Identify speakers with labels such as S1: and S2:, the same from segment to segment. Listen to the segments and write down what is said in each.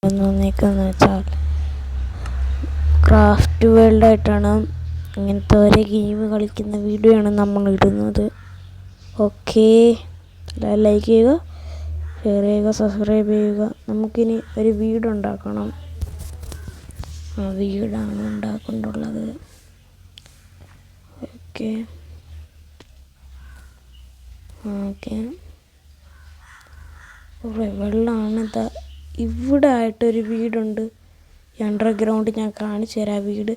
S1: വന്നേക്കെന്ന് വെച്ചാൽ ക്രാഫ്റ്റ് വേൾഡായിട്ടാണ് ഇങ്ങനത്തെ ഒരേ ഗെയിം കളിക്കുന്ന വീഡിയോ ആണ് നമ്മൾ ഇടുന്നത്. ഓക്കെ, ലൈക്ക് ചെയ്യുക, ഷെയർ ചെയ്യുക, സബ്സ്ക്രൈബ് ചെയ്യുക. നമുക്കിനി ഒരു വീടുണ്ടാക്കണം. ആ വീടാണ് ഉണ്ടാക്കൊണ്ടുള്ളത്. ഓക്കെ ഓക്കെ വെള്ളമാണ്. ഇവിടെ ആയിട്ടൊരു വീടുണ്ട്. ഈ അണ്ടർഗ്രൗണ്ട് ഞാൻ കാണിച്ചു തരാം. വീട്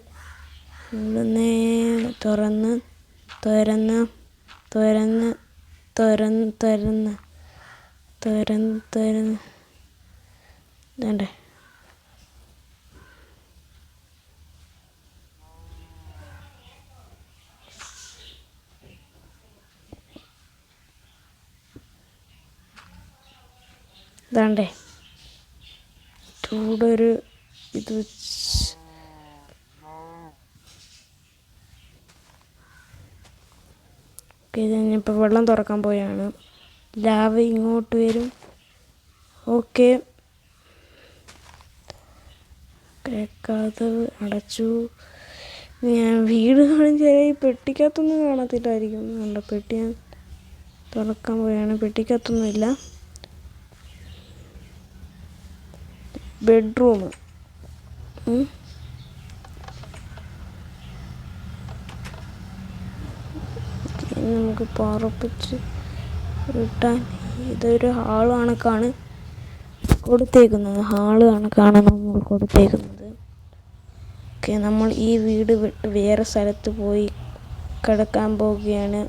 S1: ഇവിടുന്ന് തുറന്ന് തുറന്ന് തുറന്ന് തുറന്ന് തുറന്ന് തുറന്ന് തുറന്ന് വേണ്ടേ. ഇതാണ്ടേ ഇവിടെ ഒരു ഇത് ഓക്കെ. ഞാനിപ്പോൾ വെള്ളം തുറക്കാൻ പോയാണ്. ലാവ ഇങ്ങോട്ട് വരും. ഓക്കെ, കഥവ് അടച്ചു. ഞാൻ വീട് കാണിച്ചാൽ ഈ പെട്ടിക്കകത്തൊന്നും കാണത്തില്ലായിരിക്കും. നല്ല പെട്ടി ഞാൻ തുറക്കാൻ പോയാണ്. പെട്ടിക്കകത്തൊന്നുമില്ല. ബെഡ്റൂം നമുക്ക് പറപ്പിച്ച് വിട്ടാൻ. ഇതൊരു ഹാള് കണക്കാണ് കൊടുത്തേക്കുന്നത്. നമ്മൾ കൊടുത്തേക്കുന്നത്. ഓക്കെ, നമ്മൾ ഈ വീട് വിട്ട് വേറെ സ്ഥലത്ത് പോയി കിടക്കാൻ പോവുകയാണ്.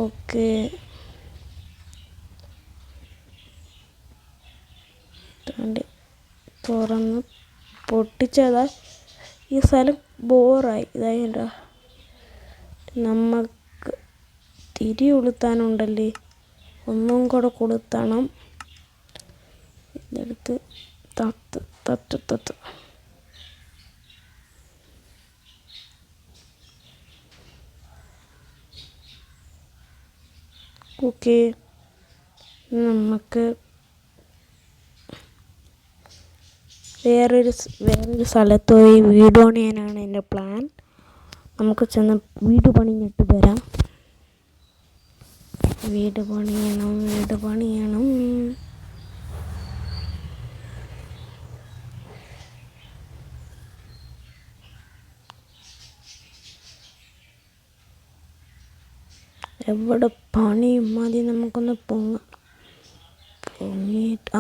S1: ഓക്കെ, തുറന്ന് പൊട്ടിച്ചതാ. ഈ സ്ഥലം ബോറായി. ഇതായിട്ടാ നമുക്ക് തിരി കൊളുത്താനുണ്ടല്ലേ. ഒന്നും കൂടെ കൊളുത്തണം. ഇതെടുത്ത് തത്ത് ഓക്കെ, നമുക്ക് വേറൊരു സ്ഥലത്ത് പോയി വീട് പണിയാനാണ് എൻ്റെ പ്ലാൻ. നമുക്ക് ചെന്ന് വീട് പണിഞ്ഞിട്ട് വരാം. വീട് പണിയണം. എവിടെ പണി മതി, നമുക്കൊന്ന് പൊങ്ങിയിട്ട്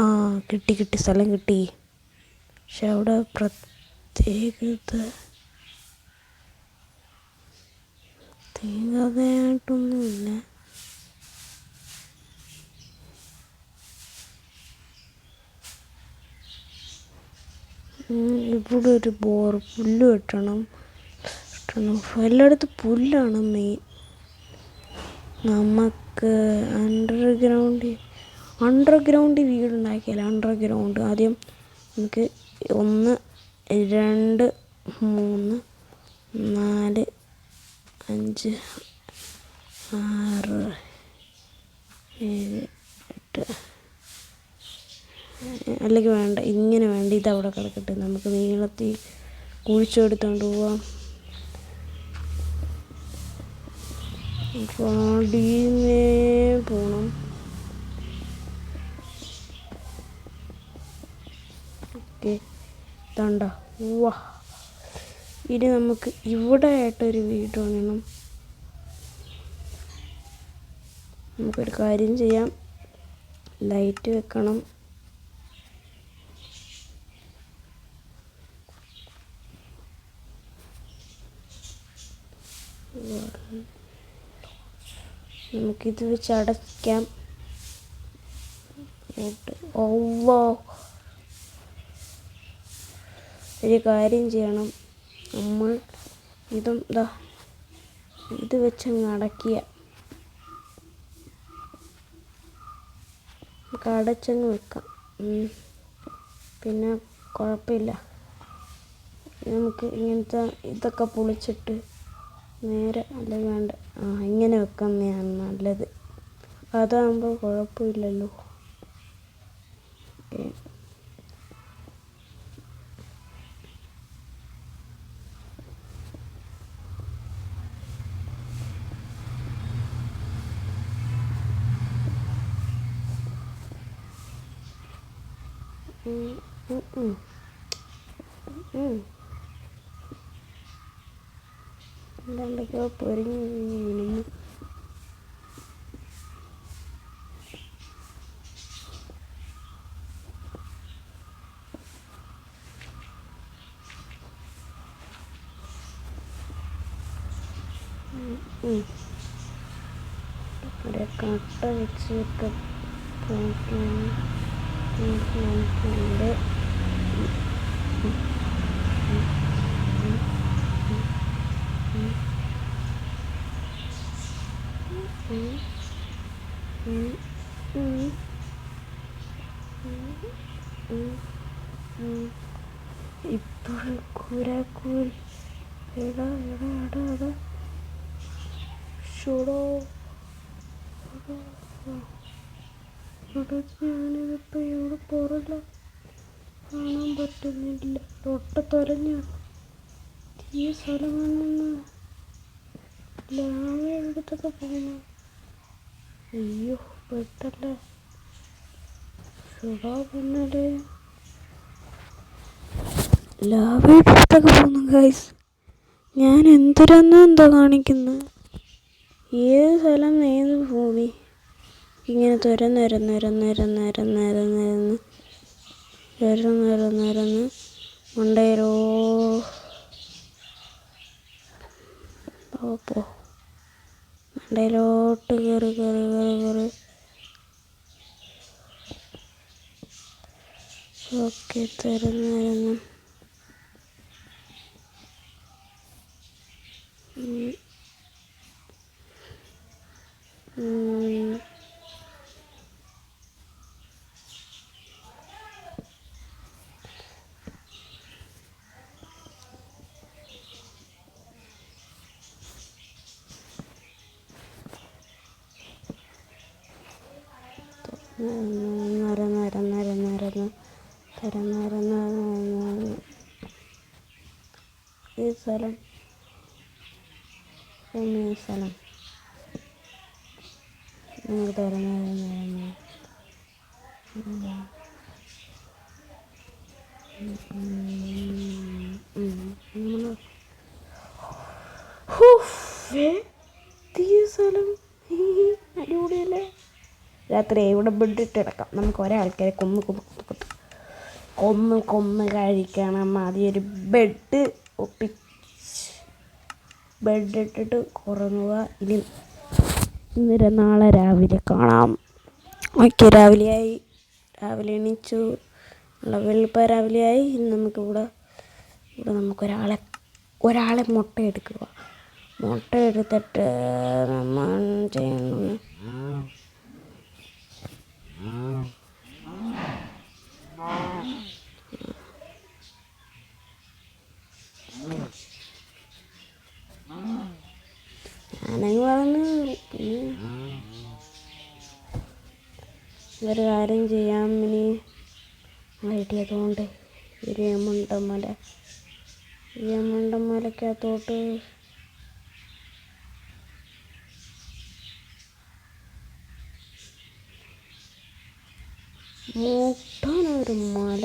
S1: കിട്ടി സ്ഥലം കിട്ടി. പക്ഷെ അവിടെ പ്രത്യേകതയായിട്ടൊന്നുമില്ല. ഇവിടെ ഒരു പുല്ല് വെട്ടണം. എല്ലായിടത്തും പുല്ലാണ് മെയിൻ. നമുക്ക് അണ്ടർഗ്രൗണ്ട് വീടുണ്ടാക്കിയാൽ ആദ്യം നമുക്ക് 1 2 3 4 5 6 7 8 അല്ലെങ്കിൽ വേണ്ട, ഇങ്ങനെ വേണ്ട. ഇതവിടെ കിടക്കട്ടെ. നമുക്ക് നീളത്തിൽ കുഴിച്ചെടുത്തോണ്ട് പോവാം. പാടിയേ പോണം. ഓക്കെ, തണ്ട വാ. ഇനി നമുക്ക് ഇവിടെ ആയിട്ടൊരു വീട് പണിയണം. നമുക്കൊരു കാര്യം ചെയ്യാം. ലൈറ്റ് വെക്കണം. നമുക്കിത് വെച്ച് അടയ്ക്കാം. ഒരു കാര്യം ചെയ്യണം. നമ്മൾ ഇത് വെച്ചങ്ങ് അടയ്ക്കുക. നമുക്ക് അടച്ചങ്ങ് വെക്കാം. പിന്നെ കുഴപ്പമില്ല. നമുക്ക് ഇങ്ങനത്തെ ഇതൊക്കെ പൊളിച്ചിട്ട് നേരെ അല്ല വേണ്ട, ഇങ്ങനെ വെക്കുന്നതാണ് നല്ലത്. അതാകുമ്പോൾ കുഴപ്പമില്ലല്ലോ. എന്തൊക്കെയോ പൊരിഞ്ഞു വീഴുന്നു. ഒരു കട്ട വെച്ചിട്ട് നമുക്കുണ്ട്. ഇപ്പോൾ കൂരാക്കൂരി എടാ എടാ എടാ എടാ ഷോടോ ഞാനിതിപ്പോൾ ഇവിടെ പുറല്ല കാണാൻ പറ്റുന്നില്ല. തൊട്ടത്തൊരഞ്ഞ ഈ സ്ഥലമാണെന്ന് ലാവ എടുത്തൊക്കെ പോകുന്നു. അയ്യോ പെട്ടല്ലേ ഷുടാ പിന്നല്ലേ ലാവയുടെ അടുത്തൊക്കെ പോകുന്നു ഗൈസ്. ഞാൻ എന്തോ കാണിക്കുന്നത്. ഏത് സ്ഥലം ഏത് ഭൂമി ഇങ്ങനെ തുരന്ന് മണ്ടയിലോ പോ മണ്ടയിലോട്ട് കയറി ഓക്കെ തുരന്ന് ഈ സ്ഥലം നമുക്ക് തുറന്ന് സ്ഥലം അടിപൊളിയല്ലേ. രാത്രി ഇവിടെ ബെഡിട്ട് കിടക്കാം. നമുക്ക് ഒരാൾക്കാരെ കൊന്ന് കഴിക്കണം. ആദ്യം ഒരു ബെഡിട്ടിട്ട് ഉറങ്ങുക. ഇന്നലെ നാളെ രാവിലെ കാണാം. ഓക്കെ രാവിലെ എണീച്ചു. വെളുപ്പം രാവിലെയായി. ഇന്ന് നമുക്കിവിടെ നമുക്കൊരാളെ മുട്ട എടുത്തിട്ട് നമ്മൾ ചെയ്യുന്നു. ഞാനങ്ങ് പറഞ്ഞു ഒരു കാര്യം ചെയ്യാം. ഇനി ഐഡിയതുകൊണ്ട് യമണ്ടമലക്കകത്തോട്ട് മുട്ടനൊരു മല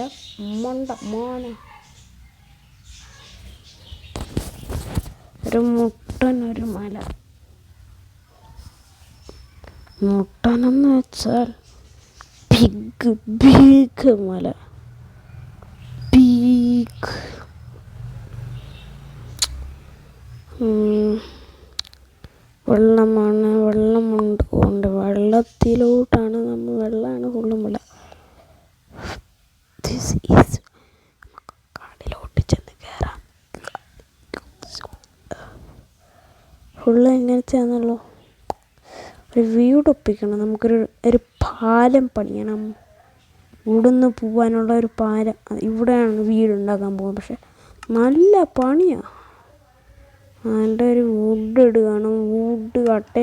S1: മുട്ടനെന്ന് വെച്ചാൽ ബിഗ് മല. വെള്ളമുണ്ട് കൊണ്ട് വെള്ളത്തിലോട്ടാണ് വെള്ളമാണ് ഫുള്ളും മല. കാടിലോട്ട് ചെന്ന് കയറാം. ഫുള്ള് എങ്ങനത്തെയാണല്ലോ. ഒരു വീട് ഒപ്പിക്കണം. നമുക്കൊരു പാലം പണിയണം. ഇവിടുന്ന് പോകാനുള്ള ഒരു പാലം. ഇവിടെയാണ് വീടുണ്ടാക്കാൻ പോകുന്നത്. പക്ഷെ നല്ല പണിയാണ്. അതിൻ്റെ ഒരു വുഡ് ഇടുകയാണ്. വുഡ് കട്ട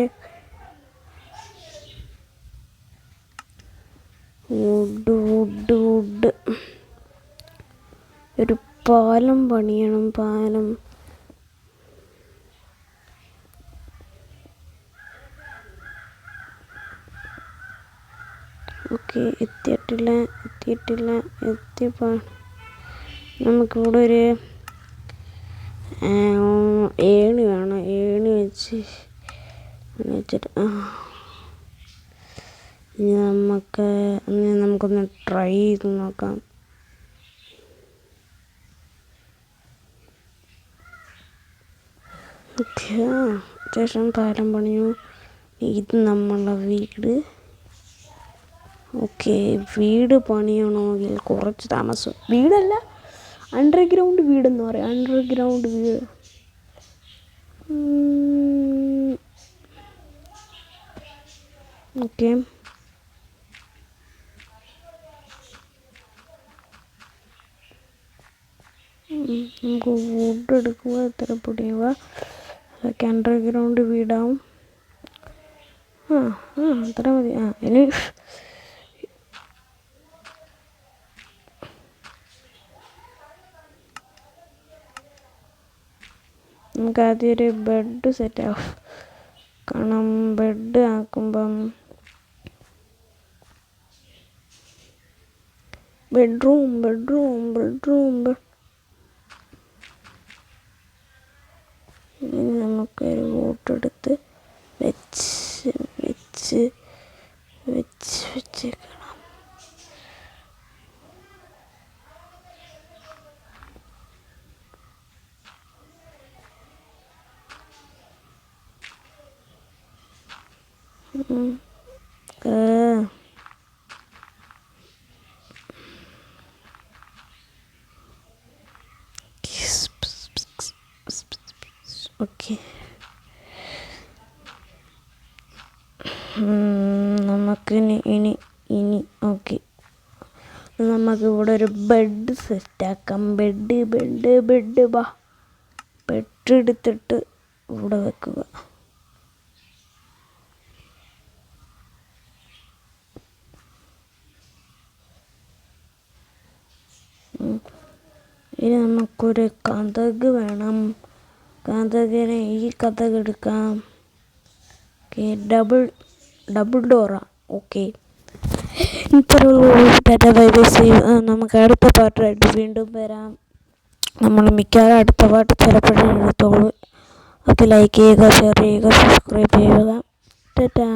S1: വുഡ്. ഒരു പാലം പണിയണം. പാലം. ഓക്കെ, എത്തിയപ്പോൾ നമുക്കിവിടെ ഒരു ഏണി വേണം. ഏണി വെച്ചിട്ട് നമുക്കൊന്ന് ട്രൈ ചെയ്ത് നോക്കാം. ഓക്കെ, ശേഷം പാലം പണിയൂ. ഇത് നമ്മളെ വീട്. ഓക്കെ, വീട് പണിയണമെങ്കിൽ കുറച്ച് താമസം. വീടല്ല, അണ്ടർഗ്രൗണ്ട് വീടെന്ന് പറയാം. അണ്ടർഗ്രൗണ്ട് വീട്. ഓക്കെ, നമുക്ക് വുഡ് എടുക്കുക. എത്ര പൊടിയുക. അതൊക്കെ അണ്ടർഗ്രൗണ്ട് വീടാവും. അത്ര മതി. ഇനി നമുക്ക് ആദ്യം ഒരു ബെഡ് സെറ്റ് ആവും. കാരണം ബെഡ് ആക്കുമ്പം ബെഡ്റൂം ഇനി നമുക്കൊരു വോട്ടെടുത്ത് വെച്ചേക്കണം. ഓക്കെ, നമുക്ക് ഇനി ഓക്കെ, നമുക്ക് ഇവിടെ ഒരു ബെഡ് സെറ്റാക്കാം. ബെഡ് വാ. ബെഡ് എടുത്തിട്ട് ഇവിടെ വെക്കുക. ഇനി നമുക്കൊരു കതക് വേണം. കതകിനെ ഈ കതക് എടുക്കാം. Okay, double ഡോറാ. ഓക്കെ, നമുക്ക് അടുത്ത പാട്ടായിട്ട് വീണ്ടും വരാം. നമ്മൾ മിക്കവാറും അടുത്ത പാട്ട് ചിലപ്പോഴേ എടുത്തോളൂ. ഓക്കെ, ലൈക്ക് ചെയ്യുക, ഷെയർ ചെയ്യുക, സബ്സ്ക്രൈബ് ചെയ്യുക. ടാറ്റാ.